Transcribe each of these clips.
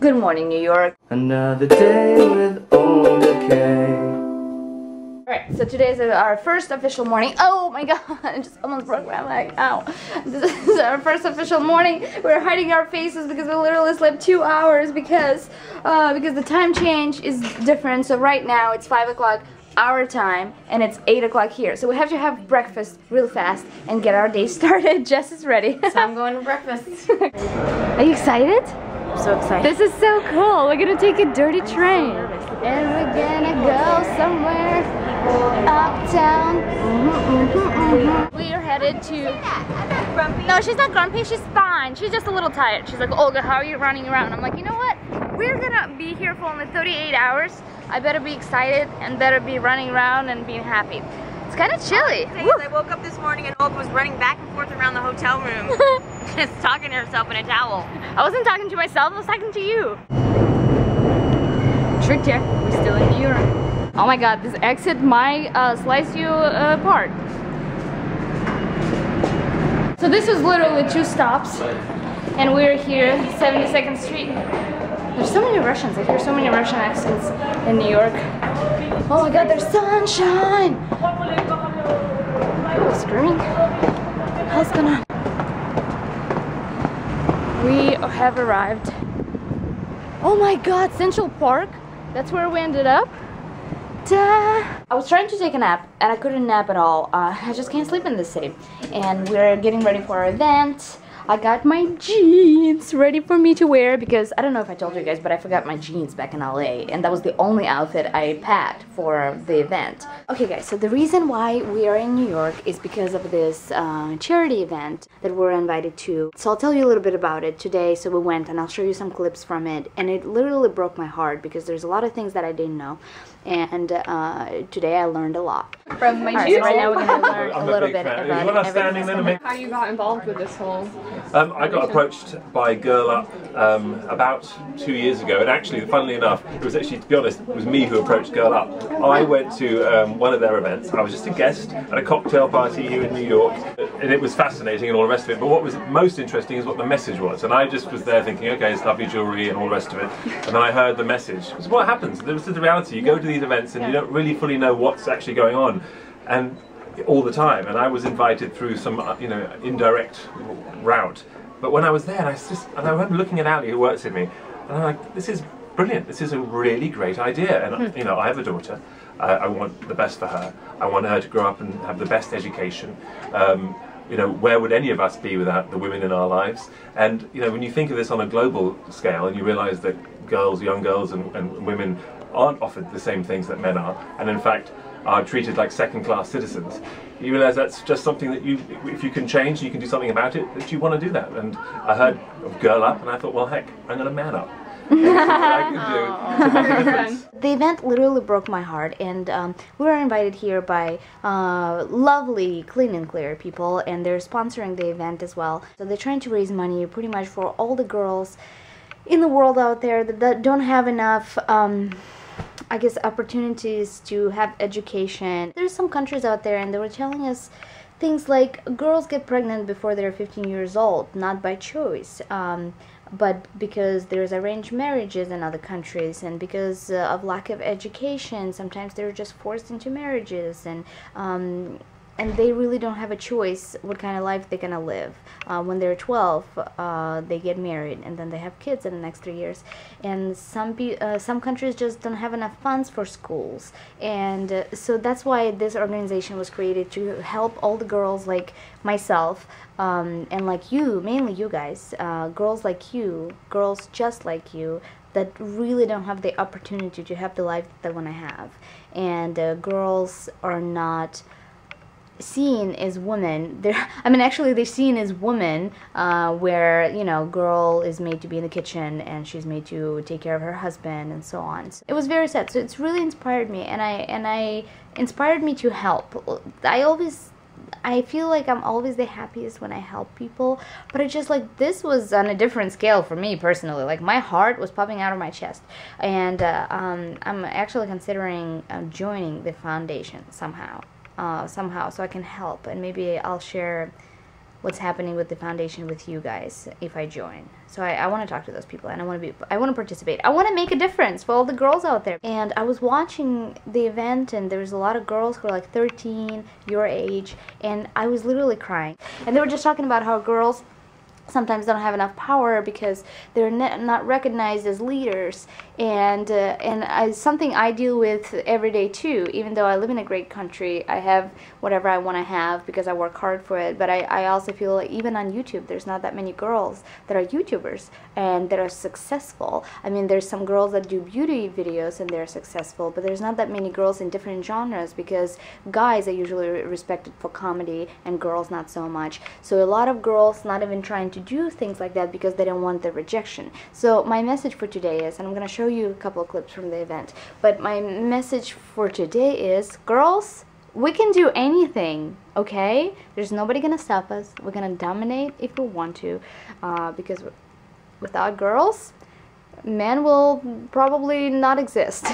Good morning, New York. Another day with Olga Kay. Alright, so today is our first official morning. Oh my god, I just almost broke my leg. Ow. This is our first official morning. We're hiding our faces because we literally slept 2 hours because the time change is different. So right now it's 5 o'clock our time and it's 8 o'clock here. So we have to have breakfast real fast and get our day started. Jess is ready. So I'm going to breakfast. Are you excited? I'm so excited. This is so cool. We're gonna take a dirty train and we're gonna go somewhere uptown. We are headed to... No, she's not grumpy, she's fine. She's just a little tired. She's like, Olga, how are you running around? I'm like, you know what? We're gonna be here for only 38 hours. I better be excited and better be running around and being happy. It's kind of chilly. I woke up this morning and Olga was running back and forth around the hotel room. Just talking to herself in a towel. I wasn't talking to myself, I was talking to you. Tricked you. We're still in New York. Oh my god, this exit might slice you apart. So this is literally 2 stops and we're here, 72nd Street. There's so many Russians. I hear so many Russian accents in New York. Oh my god, there's sunshine! People screaming. What's going on? We have arrived. Oh my god, Central Park? That's where we ended up? I was trying to take a nap and I couldn't nap at all. I just can't sleep in this city. And we're getting ready for our event. I got my jeans ready for me to wear because I don't know if I told you guys, but I forgot my jeans back in LA and that was the only outfit I packed for the event. Okay guys, so the reason why we are in New York is because of this charity event that we're invited to. So I'll tell you a little bit about it today. So we went and I'll show you some clips from it, and it literally broke my heart because there's a lot of things that I didn't know, and today I learned a lot. From my So right now we're going to learn a little bit about everything. How you got involved with this whole... I got approached by GirlUP about 2 years ago, and actually, funnily enough, it was actually, to be honest, it was me who approached GirlUP. I went to one of their events. I was just a guest at a cocktail party here in New York, and it was fascinating and all the rest of it, but what was most interesting is what the message was, and I just was there thinking, okay, it's lovely jewellery and all the rest of it, and then I heard the message. It was what happens. This is the reality. You go to these events and you don't really fully know what's actually going on, and all the time, and I was invited through some indirect route. But when I was there, and I remember looking at Ali, who works with me, and I'm like, this is brilliant. This is a really great idea. And I have a daughter. I want the best for her. I want her to grow up and have the best education. Where would any of us be without the women in our lives? And when you think of this on a global scale, and you realise that young girls and women aren't offered the same things that men are, and in fact are treated like second-class citizens, you realise that's just something that if you can change and you can do something about it, that you want to do that. And I heard of GirlUP and I thought, well heck, I'm going to man up. And see what I can do to make a difference. The event literally broke my heart, and we were invited here by lovely Clean and Clear people, and they're sponsoring the event as well. So they're trying to raise money pretty much for all the girls in the world out there that don't have enough I guess opportunities to have education. There's some countries out there and they were telling us things like girls get pregnant before they're 15 years old, not by choice, but because there's arranged marriages in other countries, and because of lack of education, sometimes they're just forced into marriages, and they really don't have a choice what kind of life they're gonna live. When they're 12, they get married and then they have kids in the next 3 years. And some countries just don't have enough funds for schools. And so that's why this organization was created, to help all the girls like myself, and like you, mainly you guys, girls like you, girls just like you, that really don't have the opportunity to have the life that they want to have. And girls are not seen as women. They're seen as women, where girl is made to be in the kitchen and she's made to take care of her husband and so on. So it was very sad. So it's really inspired me, and I inspired me to help. I feel like I'm always the happiest when I help people, but it's just like this was on a different scale for me personally. Like my heart was popping out of my chest, and I'm actually considering joining the foundation somehow, so I can help, and maybe I'll share what's happening with the foundation with you guys if I join. So I want to talk to those people, and I want to participate. I want to make a difference for all the girls out there. And I was watching the event, and there was a lot of girls who were like 13, your age, and I was literally crying. And they were just talking about how girls sometimes don't have enough power because they're not recognized as leaders, and something I deal with every day too. Even though I live in a great country, I have whatever I want to have because I work hard for it, but I also feel like even on YouTube there's not that many girls that are YouTubers and that are successful. I mean, there's some girls that do beauty videos and they're successful, but there's not that many girls in different genres because guys are usually respected for comedy and girls not so much. So a lot of girls not even trying to do things like that because they don't want the rejection. So my message for today is, and I'm going to show you a couple of clips from the event, but my message for today is, girls, we can do anything, okay? There's nobody going to stop us. We're going to dominate if we want to, because without girls, men will probably not exist.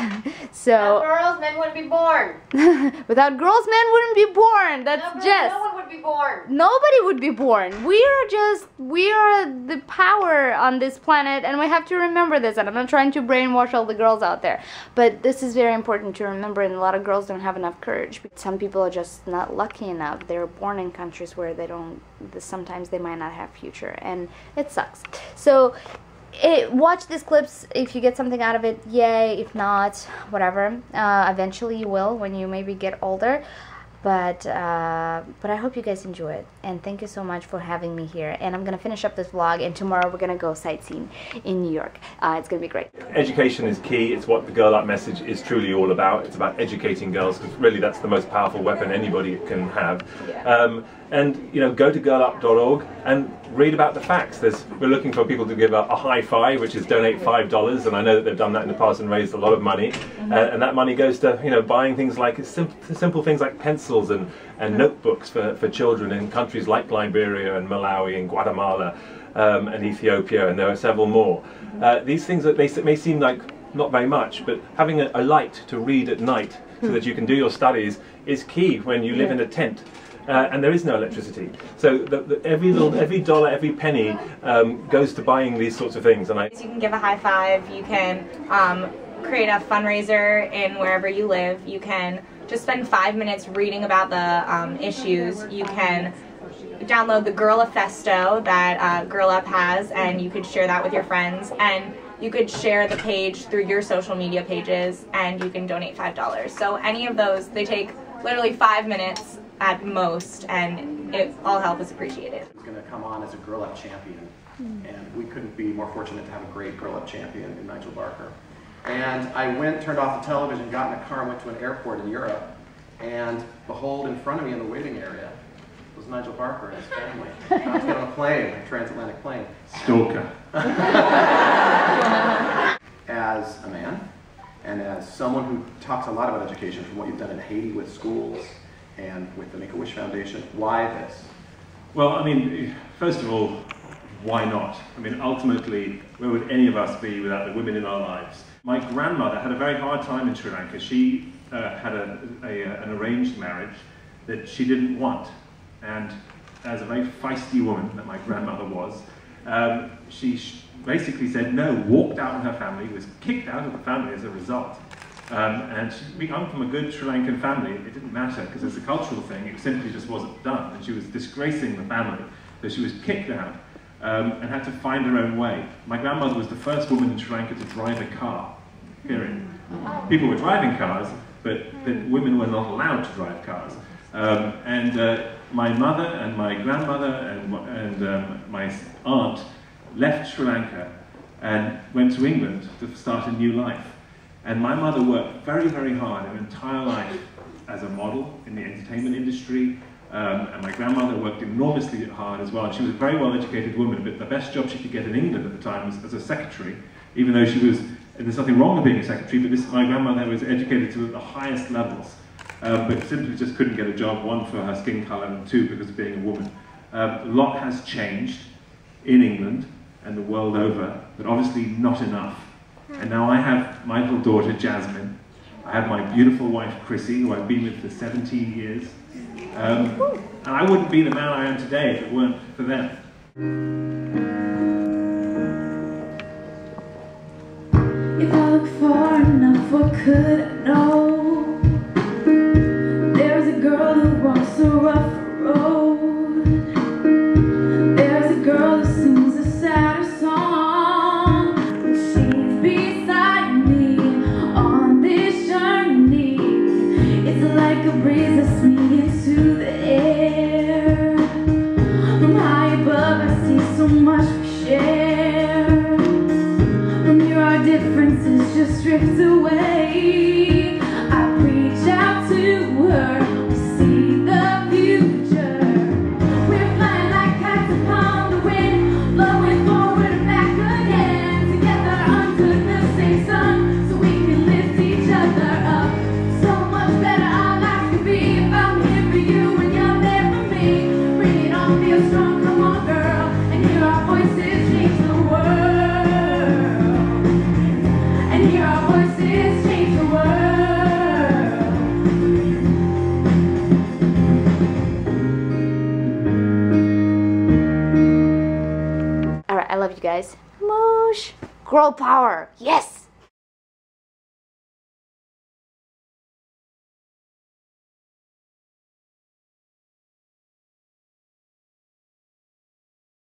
So without girls, men wouldn't be born. Without girls, men wouldn't be born. That's Jess. No one would be born. Nobody would be born. We are the power on this planet, and we have to remember this. And I'm not trying to brainwash all the girls out there, but this is very important to remember, and a lot of girls don't have enough courage. Some people are just not lucky enough. They're born in countries where they don't, sometimes they might not have future, and it sucks. So watch these clips. If you get something out of it, yay. If not, whatever. Eventually you will when you maybe get older. But I hope you guys enjoy it, and thank you so much for having me here. And I'm gonna finish up this vlog, and tomorrow we're gonna go sightseeing in New York. It's gonna be great. Education is key. It's what the GirlUP message is truly all about. It's about educating girls, because really that's the most powerful weapon anybody can have. Yeah. And you know, go to girlup.org and read about the facts. We're looking for people to give a high five, which is donate $5, and I know that they've done that in the past and raised a lot of money. And that money goes to, you know, buying things like simple things like pencils and notebooks for children in countries like Liberia and Malawi and Guatemala and Ethiopia, and there are several more. These things that may seem like not very much, but having a light to read at night so that you can do your studies is key when you live in a tent. And there is no electricity, so every dollar, every penny goes to buying these sorts of things. And you can give a high five. You can create a fundraiser in wherever you live. You can just spend 5 minutes reading about the issues. You can download the GirlUPfesto that GirlUP has, and you could share that with your friends. And you could share the page through your social media pages, and you can donate $5. So any of those, they take literally 5 minutes at most, and all help is appreciated. He's going to come on as a GirlUP champion, and we couldn't be more fortunate to have a great GirlUP champion in Nigel Barker. And I turned off the television, got in a car, and went to an airport in Europe, and behold, in front of me in the waiting area was Nigel Barker and his family. About to get on a plane, a transatlantic plane. Stalker. As a man, and as someone who talks a lot about education, from what you've done in Haiti with schools, and with the Make-A-Wish Foundation, why this? Well, I mean, first of all, why not? I mean, ultimately, where would any of us be without the women in our lives? My grandmother had a very hard time in Sri Lanka. She had an arranged marriage that she didn't want. And as a very feisty woman that my grandmother was, she basically said no, walked out on her family, was kicked out of the family as a result. And I'm from a good Sri Lankan family. It didn't matter because it's a cultural thing. It simply just wasn't done, and she was disgracing the family. So she was kicked out and had to find her own way. My grandmother was the first woman in Sri Lanka to drive a car. Period. People were driving cars, but women were not allowed to drive cars. My mother and my grandmother and my aunt left Sri Lanka and went to England to start a new life. And my mother worked very, very hard her entire life as a model in the entertainment industry, and my grandmother worked enormously hard as well. And she was a very well-educated woman, but the best job she could get in England at the time was as a secretary, even though she was, and there's nothing wrong with being a secretary, but my grandmother was educated to the highest levels, but simply just couldn't get a job, one for her skin colour, and two because of being a woman. A lot has changed in England and the world over, but obviously not enough. And now I have my little daughter, Jasmine. I have my beautiful wife, Chrissy, who I've been with for 17 years. And I wouldn't be the man I am today if it weren't for them. If I look far enough, what could I know? There's a girl who walks a rough road. There's a girl who sings a sadder song. But she's beside me on this journey. It's like a breeze that's me into the air. From high above I see so much we share. From here our differences just drift away. I reach out to her, we see the future. We're flying like kites upon the wind, blowing forward and back again. Together under the same sun, so we can lift each other up. So much better our lives could be if I'm here for you and you're there for me. Bring it on, feel strong, come on girl, and hear our voices change the world. And hear our voices change the world. Alright, I love you guys. Moosh! Girl power! Yes!